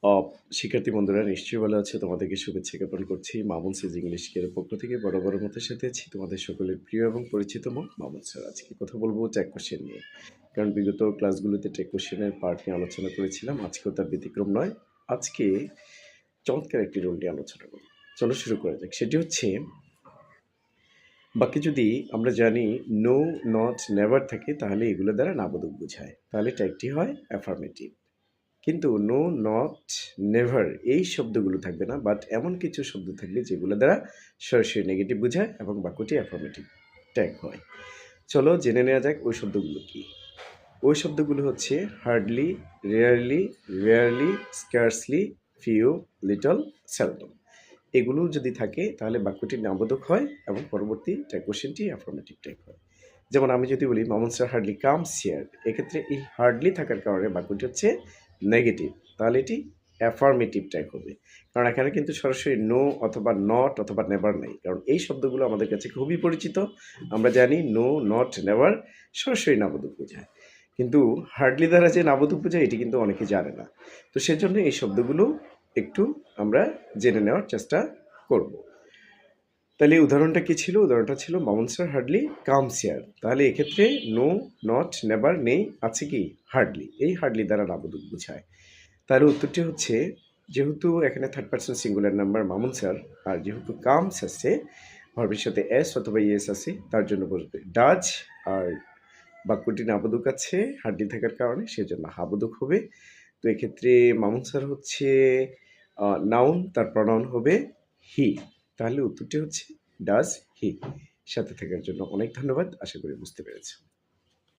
অপ শিক্ষার্থী বন্ধুরা নিশ্চয়ই ভালো আছো। তোমাদেরকে শুভেচ্ছা জ্ঞাপন করছি। মামুন সিজ ইংলিশ কেয়ারের পক্ষ থেকে বড় মতের সাথে আছি তোমাদের সকলের প্রিয় এবং পরিচিত মুখ মামুন স্যার। আজকে কথা বলবো ট্যাগ কোশ্চেন নিয়ে। কারণ বিগত ক্লাসগুলোতে ট্যাগ কোশ্চেনের পার্ট নিয়ে আলোচনা করেছিলাম। আজকেও তার ব্যতিক্রম নয়। আজকে চমৎকার একটি রোল নিয়ে আলোচনা করব। চলো শুরু করা যাক। সেটি হচ্ছে বাকি যদি আমরা জানি নো, নট, নেভার থাকে তাহলে এগুলো দ্বারা নাবোধক বোঝায়। তাহলে ট্যাগটি হয় অ্যাফার্মেটিভ। কিন্তু নো, নট, নেভার এই শব্দগুলো থাকবে না, বাট এমন কিছু শব্দ থাকবে যেগুলো দ্বারা সরাসরি নেগেটিভ বোঝায় এবং বাক্যটি অ্যাফার্মেটিভ ট্যাগ হয়। চলো জেনে নেওয়া যাক ওই শব্দগুলো কি। ওই শব্দগুলো হচ্ছে hardly, rarely, rarely, scarcely, few, little, seldom. এগুলো যদি থাকে তাহলে বাক্যটি নাবোধক হয় এবং পরবর্তী ট্যাগ কোশ্চেনটি অ্যাফার্মেটিভ ট্যাগ হয়। যেমন আমি যদি বলি Mamun sir hardly comes here, এক্ষেত্রে এই হার্ডলি থাকার কারণে বাক্যটি হচ্ছে নেগেটিভ, তাহলে এটি অ্যাফার্মেটিভ ট্যাগ হবে। কারণ এখানে কিন্তু সরাসরি নো অথবা নট অথবা নেভার নেই, কারণ এই শব্দগুলো আমাদের কাছে খুবই পরিচিত। আমরা জানি নো, নট, নেভার সরাসরি নাবোধক বোঝায়, কিন্তু হার্ডলি দ্বারা যে নাবোধক বোঝায় এটি কিন্তু অনেকে জানে না। তো সেজন্য এই শব্দগুলো একটু আমরা জেনে নেওয়ার চেষ্টা করব। তাহলে এই উদাহরণটা কী ছিল? উদাহরণটা ছিল Mamun sir hardly comes here. তাহলে এক্ষেত্রে নো, নট, নেভার নেই, আছে কি হার্ডলি। এই হার্ডলি দ্বারা নাবোধক বোঝায়। তাহলে উত্তরটি হচ্ছে, যেহেতু এখানে third person singular number Mamun sir, আর যেহেতু কামস আছে, ভার্বের সাথে এস অথবা ইএস আছে, তার জন্য বসবে ডাজ। আর বাক্যটি নাবোধক আছে হার্ডলি থাকার কারণে, সেজন্য হাবোধক হবে। তো এক্ষেত্রে মামুন স্যার হচ্ছে নাউন, তার প্রনাউন হবে হি। তাহলে উত্তরটি হচ্ছে ডাজ হি। সাথে থাকার জন্য অনেক ধন্যবাদ। আশা করি বুঝতে পেরেছ।